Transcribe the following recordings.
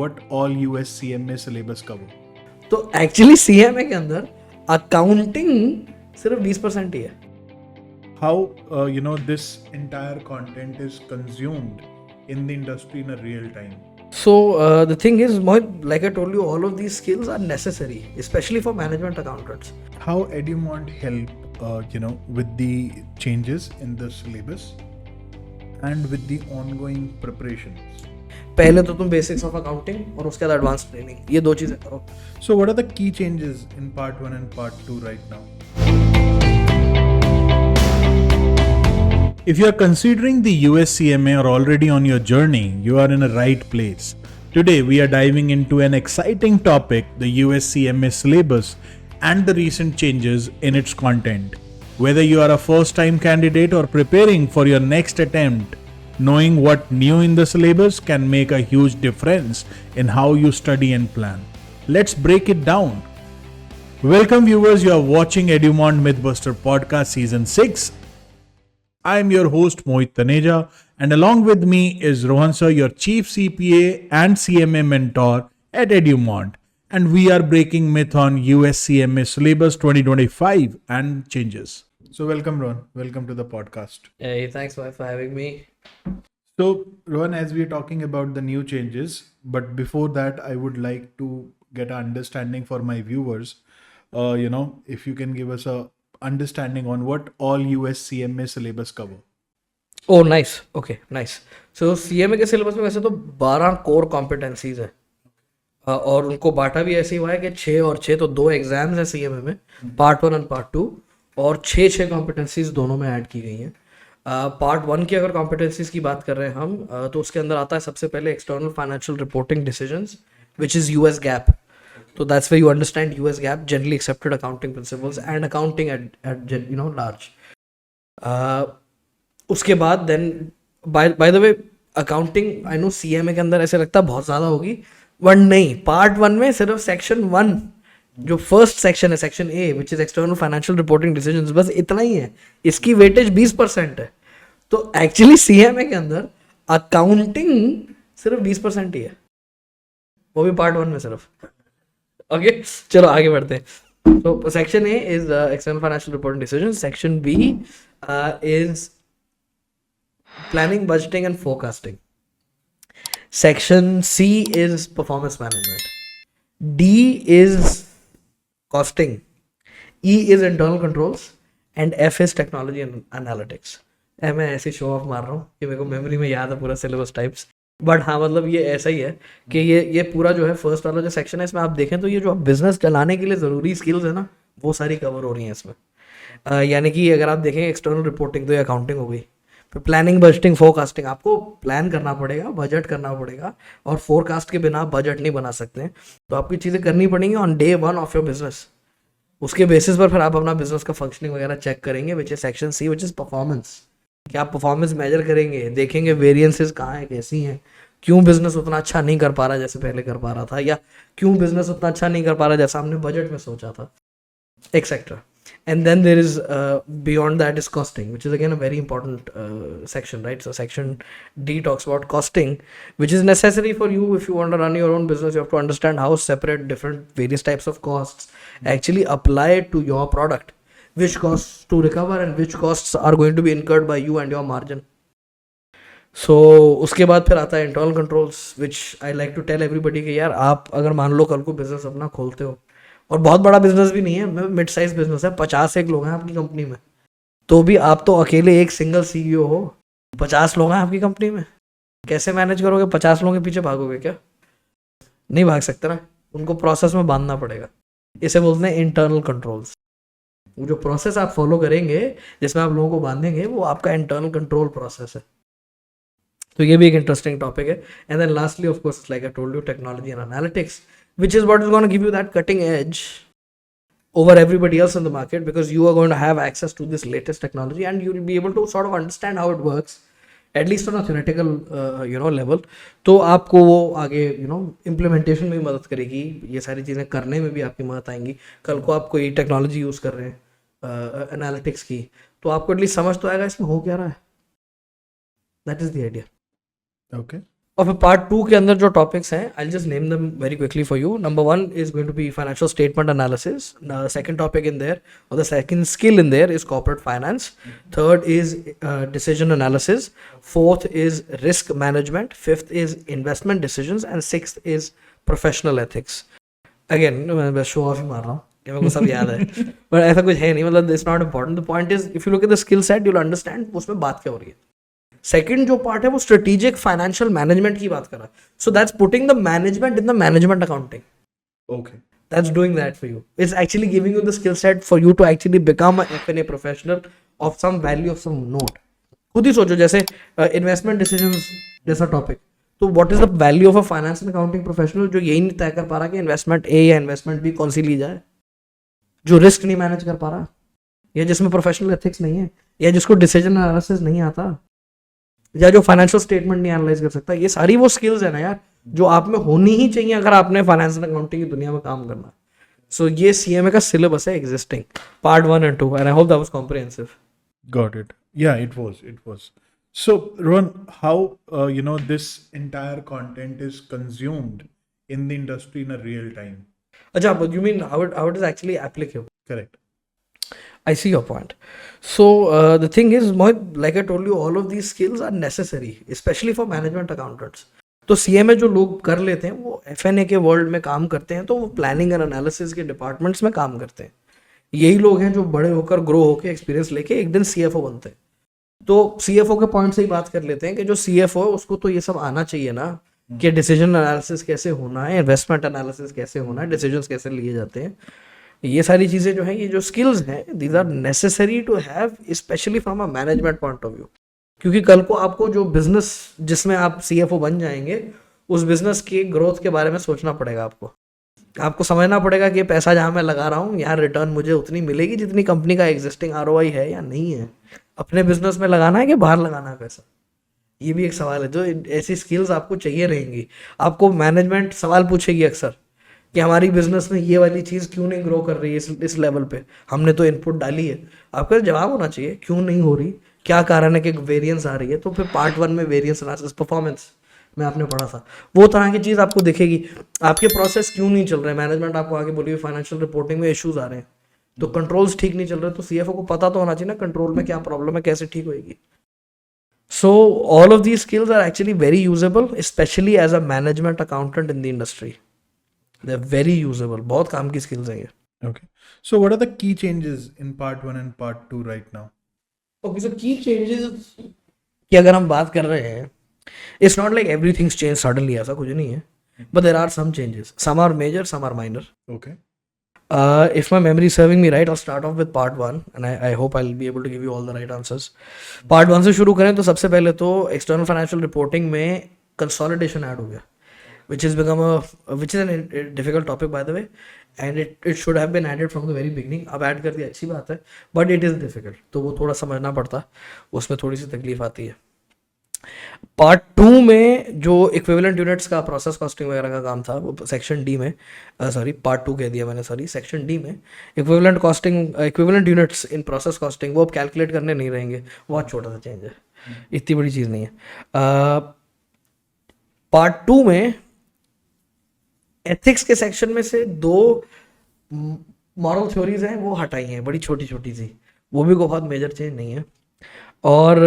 what all US CMA syllabus cover. तो actually CMA के अंदर अकाउंटिंग सिर्फ 20% ही है. How this entire content is consumed in the industry in a real time. So the thing is, Mohit, like I told you, all of these skills are necessary, especially for management accountants. How Edumont help with the changes in the syllabus and with the ongoing preparations. पहले तो तुम basics of accounting और उसके बाद advance training, ये 2 चीजें करो. So what are the key changes in part 1 and part 2 right now? If you are considering the US CMA or already on your journey, you are in a right place. Today we are diving into an exciting topic, the US CMA syllabus and the recent changes in its content. Whether you are a first-time candidate or preparing for your next attempt, knowing what new in the syllabus can make a huge difference in how you study and plan. Let's break it down. Welcome viewers, you are watching Edumont Mythbuster Podcast Season 6. I am your host Mohit Taneja, and along with me is Rohan sir, your Chief CPA and CMA mentor at Edumont, and we are breaking myth on US CMA syllabus 2025 and changes. So welcome Rohan, welcome to the podcast. Hey, thanks for having me. So Rohan, as we are talking about the new changes, but before that I would like to get an understanding for my viewers. If you can give us a understanding on what all US CMA syllabus cover. Oh, nice. Okay, nice. So CMA के syllabus में वैसे तो 12 core competencies है, और उनको बांटा भी ऐसे हुआ है कि 6 और 6, तो 2 एग्जाम्स हैं CMA में, पार्ट 1 और पार्ट 2, और 6 कॉम्पिटेंसीज दोनों में ऐड की गई हैं. पार्ट 1 की अगर कॉम्पिटेंसीज की बात कर रहे हैं हम, तो उसके अंदर आता है सबसे पहले external financial reporting decisions, which is US GAAP. So that's where you understand US GAAP, generally accepted accounting principles, and accounting at large. उसके बाद then by the way, accounting I know CMA के अंदर ऐसे लगता है बहुत ज़्यादा होगी, बट नहीं. पार्ट 1 में सिर्फ सेक्शन 1, जो फर्स्ट सेक्शन है, section A, which is external financial reporting decisions, बस इतना ही है. इसकी वेटेज 20% है. तो एक्चुअली CMA के अंदर अकाउंटिंग सिर्फ 20% ही है, वो भी पार्ट 1 में सिर्फ. ओके, चलो आगे बढ़ते हैं. तो section A is external financial reporting decisions, section B is planning, budgeting and forecasting, section C is performance management, D is costing, E is internal controls, and F is technology and analytics. मैं ऐसे show off मार रहा हूँ कि मेरे को memory में याद है पूरा सिलेबस टाइप्स, बट हाँ मतलब ये ऐसा ही है कि ये पूरा जो है फर्स्ट वाला जो सेक्शन है, इसमें आप देखें तो ये जो बिजनेस चलाने के लिए ज़रूरी स्किल्स है ना, वो सारी कवर हो रही हैं इसमें. यानी कि अगर आप देखें एक्सटर्नल रिपोर्टिंग, तो ये अकाउंटिंग हो गई. फिर प्लानिंग, बजटिंग, फोरकास्टिंग, आपको प्लान करना पड़ेगा, बजट करना पड़ेगा, और फोरकास्ट के बिना बजट नहीं बना सकते हैं. तो आपकी चीज़ें करनी पड़ेंगी on day 1 of your business. उसके बेसिस पर फिर आप अपना बिजनेस का फंक्शनिंग वगैरह चेक करेंगे, which is section C, which is performance. कि आप परफॉर्मेंस मेजर करेंगे, देखेंगे वेरिएंसेस कहाँ हैं, कैसी हैं, क्यों बिजनेस उतना अच्छा नहीं कर पा रहा जैसे पहले कर पा रहा था, या क्यों बिजनेस उतना अच्छा नहीं कर पा रहा जैसा हमने बजट में सोचा था, etcetera. And then there is beyond that is costing, which is again a very important section, right? So section D talks about costing, which is necessary for you if you want to run your own business. You have to understand how separate different various types of costs actually apply to your product, which costs to recover and which costs are going to be incurred by you and your margin. So उसके बाद फिर आता है internal controls, which I like to tell everybody कि यार आप अगर मान लो कल को बिजनेस अपना खोलते हो, और बहुत बड़ा बिजनेस भी नहीं है, मिड साइज बिजनेस है, 51 लोग हैं आपकी कंपनी में, तो भी आप तो अकेले एक सिंगल CEO हो, 50 लोग हैं आपकी कंपनी में, कैसे मैनेज करोगे? 50 लोगों के पीछे भागोगे क्या? नहीं भाग सकते ना, उनको प्रोसेस में बांधना पड़ेगा. इसे बोलते हैं इंटरनल कंट्रोल्स. वो जो प्रोसेस आप फॉलो करेंगे जिसमें आप लोगों को बांधेंगे, वो आपका इंटरनल कंट्रोल प्रोसेस है. तो ये भी एक इंटरेस्टिंग टॉपिक है. And then lastly of course, like I told you, technology and analytics, which is what is going to give you that cutting edge over everybody else in the market, because you are going to have access to this latest technology and you will be able to sort of understand how it works, at least on a theoretical level. तो आपको वो आगे implementation में भी मदद करेगी, ये सारी चीज़ें करने में भी आपकी मदद आएंगी. कल को आप कोई टेक्नोलॉजी यूज़ कर रहे हैं एनालिटिक्स की, तो आपको एटलीस्ट समझ तो आएगा इसमें हो क्या रहा है. That is the idea. Okay. और फिर पार्ट 2 के अंदर जो टॉपिक्स हैं, I just name them very quickly for you. Number 1 is going to be financial statement analysis. Second topic in there और the second skill in there is corporate finance. Third is decision analysis. Fourth is risk management. Fifth is investment decisions and sixth is professional ethics. Again मैं show off ही मार रहा हूँ कि मेरे को सब याद है, बट ऐसा कुछ है नहीं. मतलब it's not important. The point is if you look at the skill set you will understand उसमें बात क्या हो रही है. सेकंड जो पार्ट है वो स्ट्रेटेजिक फाइनेंशियल मैनेजमेंट की बात कर रहा है. So that's putting the management in the management accounting. Okay. That's doing that for you. It's actually giving you the skill set for you to actually become a F&A professional of some value, of some note. खुद ही सोचो, जैसे investment decisions जैसा topic, तो what is the value of a finance and accounting professional जो यही नहीं तय कर पा रहा कि इन्वेस्टमेंट ए या इन्वेस्टमेंट बी कौन सी ली जाए, जो रिस्क नहीं मैनेज कर पा रहा, या जिसमें प्रोफेशनल एथिक्स नहीं है, या जिसको डिसीजन एनालिसिस नहीं आता, या जो फाइनेंशियल स्टेटमेंट नहीं एनालाइज कर सकता. ये सारी वो स्किल्स है ना यार जो आप में होनी ही चाहिए अगर आपने फाइनेंस एंड अकाउंटिंग की दुनिया में काम करना है. सो ये सीएमए का सिलेबस है existing, part 1 and 2, and I hope that was comprehensive. Got it. Yeah, it was. It was. So, Rohan, how this entire content is consumed in the industry in a real time? Acha, but you mean how it is actually applicable? Correct. I see your point. So the thing is, Mohit, like I told you, all of these skills are necessary, especially for management accountants. तो CMA जो लोग कर लेते हैं वो एफएनए के world में काम करते हैं, तो वो प्लानिंग एंड एनालिसिस के डिपार्टमेंट्स में काम करते हैं. यही लोग हैं जो बड़े होकर ग्रो होकर एक्सपीरियंस लेके एक दिन सीएफओ बनते हैं. तो सीएफओ के पॉइंट से ही बात कर लेते हैं कि जो सीएफओ है उसको तो ये सब आना चाहिए ना कि डिसीजन एनालिसिस कैसे होना है, इन्वेस्टमेंट एनालिसिस कैसे होना है, डिसीजंस कैसे लिए जाते हैं. ये सारी चीज़ें जो हैं, ये जो स्किल्स हैं, these are necessary to have, specially from a management point of view. क्योंकि कल को आपको जो बिजनेस जिसमें आप सीएफओ बन जाएंगे, उस बिजनेस की ग्रोथ के बारे में सोचना पड़ेगा. आपको समझना पड़ेगा कि पैसा जहाँ मैं लगा रहा हूँ यहाँ रिटर्न मुझे उतनी मिलेगी जितनी कंपनी का एग्जिस्टिंग आरओआई है या नहीं है. अपने बिजनेस में लगाना है कि बाहर लगाना है पैसा, ये भी एक सवाल है. जो ऐसी स्किल्स आपको चाहिए रहेंगी. आपको मैनेजमेंट सवाल पूछेगी अक्सर कि हमारी बिजनेस में ये वाली चीज़ क्यों नहीं ग्रो कर रही है इस लेवल पे, हमने तो इनपुट डाली है. आपका जवाब होना चाहिए क्यों नहीं हो रही, क्या कारण है कि वेरिएंस आ रही है. तो फिर पार्ट 1 में वेरिएंस एनालिसिस परफॉर्मेंस में आपने पढ़ा था, वो तरह की चीज़ आपको दिखेगी. आपके प्रोसेस क्यों नहीं चल रहे, मैनेजमेंट आपको आगे बोली फाइनेंशियल रिपोर्टिंग में इश्यूज आ रहे हैं, तो कंट्रोल्स ठीक नहीं चल रहे, तो सीएफओ को पता तो होना चाहिए ना कंट्रोल में क्या प्रॉब्लम है, कैसे ठीक होगी. So all of these skills are actually very usable, specially as a management accountant in the industry. They are very usable, बहुत काम की स्किल्स हैं ये. Okay. So, what are the key changes in part 1 and part 2 right now? Okay, so की changes की अगर हम बात कर रहे हैं, it's not like everything's change suddenly, ऐसा कुछ नहीं है, but there are some changes. Some are major, some are minor. Okay. If my memory is serving me right, I'll start off with part 1 and I hope I'll be able to give you all the right answers. Part 1 से शुरू करें तो सबसे पहले तो external financial reporting में consolidation add हो गया, which is a difficult topic by the way, and it should have been added from the very beginning. अब ऐड कर दिया, अच्छी बात है, but it is difficult, तो वो थोड़ा समझना पड़ता, उसमें थोड़ी सी तकलीफ आती है. पार्ट 2 में जो इक्विवेलेंट यूनिट्स का प्रोसेस कॉस्टिंग वगैरह का काम था, वो सेक्शन डी में, सॉरी पार्ट 2 कह दिया मैंने, सॉरी, सेक्शन डी में equivalent units in process costing वो अब कैलकुलेट करने नहीं रहेंगे. बहुत छोटा सा चेंज है, इतनी बड़ी चीज़ नहीं है. पार्ट 2 में एथिक्स के सेक्शन में से 2 मॉरल थ्योरीज हैं, वो हटाई हैं, बड़ी छोटी छोटी सी, वो भी कोई बहुत मेजर चेंज नहीं है. और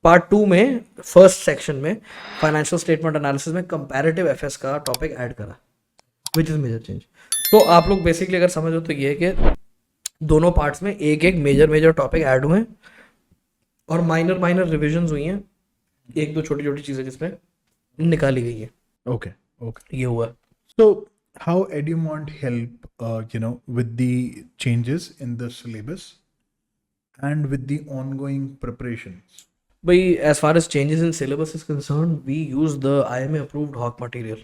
पार्ट 2 में फर्स्ट सेक्शन में फाइनेंशियल स्टेटमेंट एनालिसिस में कंपैरेटिव एफएस का टॉपिक ऐड करा, विच इज मेजर चेंज. तो आप लोग बेसिकली अगर समझो तो ये है कि दोनों पार्ट्स में एक एक मेजर टॉपिक ऐड हुए हैं और माइनर रिविजन्स हुई हैं, 1-2 छोटी छोटी चीज़ें जिसमें निकाली गई है. Okay. ये हुआ. So, how Edumont help, with the changes in the syllabus and with the ongoing preparations? भाई, as far as changes in syllabus is concerned, we use the IMA approved HAWK material.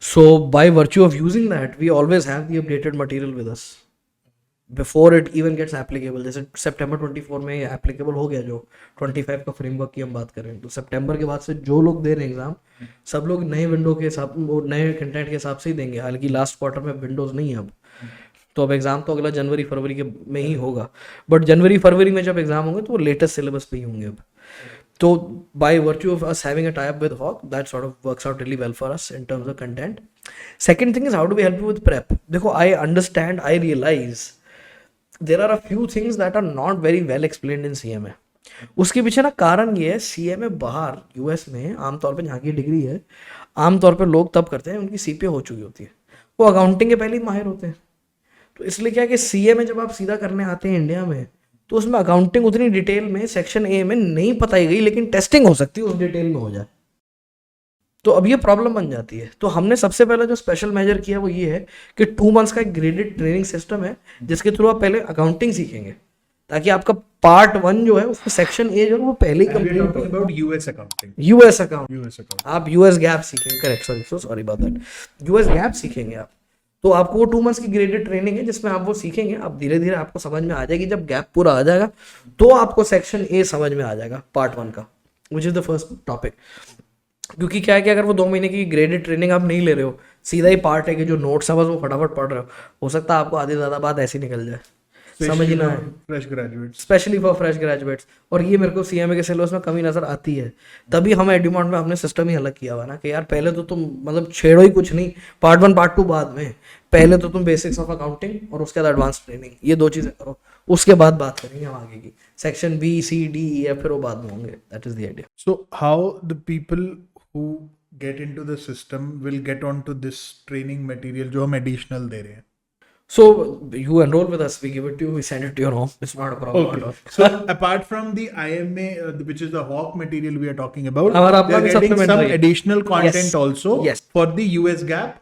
So by virtue of using that, we always have the updated material with us before it even gets applicable. जैसे September 24 में applicable हो गया, जो 25 का framework की हम बात करें, तो सितंबर के बाद से जो लोग दे रहे हैं एग्जाम, सब लोग नए विंडो के हिसाब, नए कंटेंट के हिसाब से ही देंगे. हालांकि लास्ट क्वार्टर में विंडोज नहीं है अब, तो अब एग्जाम तो अगला जनवरी-फरवरी के में ही होगा, बट जनवरी-फरवरी में जब एग्जाम होंगे तो वो लेटेस्ट सिलेबस पे ही होंगे. अब So by virtue of us having a tie-up with Hawk, that sort of works out really well for us in terms of content. Second thing is, how do we help you with prep? देखो, I understand, I realize there are a few things that are not very well explained in CMA. उसके पीछे ना कारण ये है, CMA बाहर US में आमतौर पे जहाँ की डिग्री है, आमतौर पे लोग तब करते हैं उनकी CPA हो चुकी होती है, वो अकाउंटिंग के पहले ही माहिर होते हैं. तो इसलिए क्या है कि CMA जब आप सीधा करने आते हैं इंडिया में, तो उसमें अकाउंटिंग उतनी डिटेल में सेक्शन ए में नहीं बताई गई, लेकिन टेस्टिंग हो सकती है उस डिटेल में हो जाए. तो अब ये प्रॉब्लम बन जाती है. तो हमने सबसे पहले जो स्पेशल मेजर किया वो ये है कि 2 मंथ्स का एक ग्रेडेड ट्रेनिंग सिस्टम है, जिसके थ्रू आप पहले अकाउंटिंग सीखेंगे, ताकि आपका पार्ट 1 जो है उसमें सेक्शन ए जो है वो पहले ही कंप्लीट हो. About US accounting, US account, आप यूएस गैप सीखेंगे. Correct, sorry about that. US gap सीखेंगे आप. तो आपको वो 2 मंथ्स की ग्रेडेड ट्रेनिंग है, जिसमें आप वो सीखेंगे. अब धीरे धीरे आपको समझ में आ जाएगी. जब गैप पूरा आ जाएगा तो आपको सेक्शन ए समझ में आ जाएगा पार्ट 1 का, which is the first topic. क्योंकि क्या है कि अगर वो 2 महीने की ग्रेडेड ट्रेनिंग आप नहीं ले रहे हो, सीधा ही पार्ट है कि जो नोट्स है बस वो फटाफट पढ़ रहे हो सकता है आपको आधी ज़्यादा बात ऐसी निकल जाए. समझ ही ना है, fresh graduates, specially for fresh graduates. और ये मेरे को CMA के सिलेबस में कमी नजर आती है. तभी हम एडुमॉन्ट में हमने सिस्टम ही अलग किया हुआ ना कि यार पहले तो तुम मतलब छेड़ो ही कुछ नहीं, पार्ट 1 पार्ट 2 बाद में. पहले तो तुम बेसिक्स ऑफ अकाउंटिंग और उसके बाद एडवांस ट्रेनिंग, ये 2 चीजें करो. उसके बाद बात करेंगे हम आगे की. Section B, C, D, E, F फिर वो बाद में होंगे. That is the idea. So how the people who get into the system will get onto this training material जो हम additional दे रहे हैं? So you enroll with us, we give it to you, we send it to your home. It's not a problem at all. So apart from the IMA, which is the Hawk material we are talking about, हमारा they are अपना getting some supplementary. additional content Yes. also Yes. for the US Gap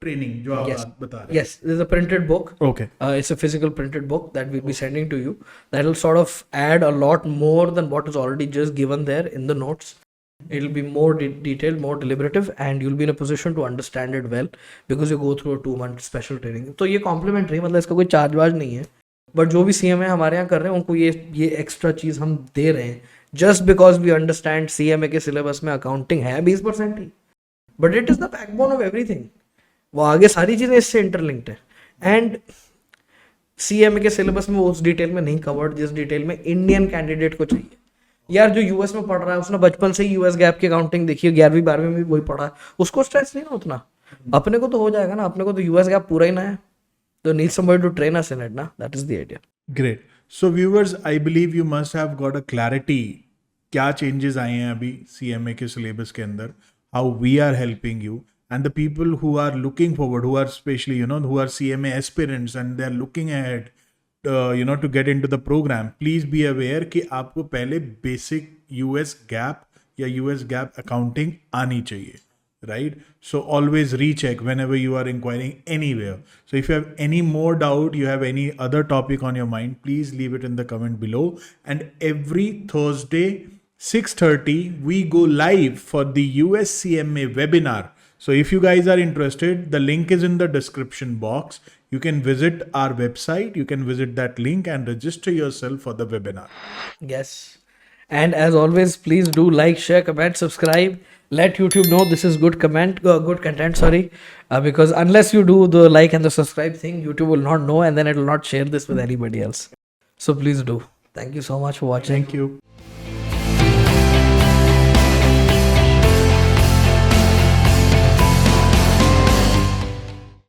training जो आप बता रहे हैं. Yes, there's a printed book. Okay. It's a physical printed book that we'll be sending to you. That will sort of add a lot more than what is already just given there in the notes. It'll be more detailed, more deliberative, and you'll be in a position to understand it well because you go through a 2-month special training. तो ये complimentary, मतलब इसका कोई charge वार्ज नहीं है. But जो भी CMA हमारे यहाँ कर रहे हैं उनको ये एक्स्ट्रा चीज़ हम दे रहे हैं just because we understand CMA के सिलेबस में अकाउंटिंग है 20% ही, but it is the backbone of everything. वो आगे सारी चीज़ें इससे इंटरलिंक्ड है. एंड CMA के सिलेबस में उस डिटेल में नहीं कवर्ड जिस डिटेल में इंडियन कैंडिडेट को चाहिए. यार जो US में पढ़ रहा है उसने बचपन से ही US गैप की अकाउंटिंग देखी है, 11वीं 12वीं में भी वही पढ़ा है, उसको स्ट्रेस नहीं ना उतना. अपने को तो हो जाएगा ना, अपने को तो US गैप पूरा ही ना है, तो need somebody to train us in it ना. That is the idea. Great. So viewers, I believe you must have got a clarity क्या changes आए हैं अभी CMA के syllabus के अंदर, how we are helping you, and the people who are looking forward, who are especially who are CMA aspirants and they are looking ahead to get into the program, please be aware कि आपको पहले basic US gap या US gap accounting आनी चाहिए. Right? So always recheck whenever you are inquiring anywhere. So if you have any more doubt, you have any other topic on your mind, please leave it in the comment below. And every Thursday 6:30 we go live for the USCMA webinar. So if you guys are interested, the link is in the description box. You can visit our website, you can visit that link and register yourself for the webinar. Yes. And as always, please do like, share, comment, subscribe. Let YouTube know this is good content, because unless you do the like and the subscribe thing, YouTube will not know, and then it will not share this with anybody else. So please do. Thank you so much for watching. Thank you.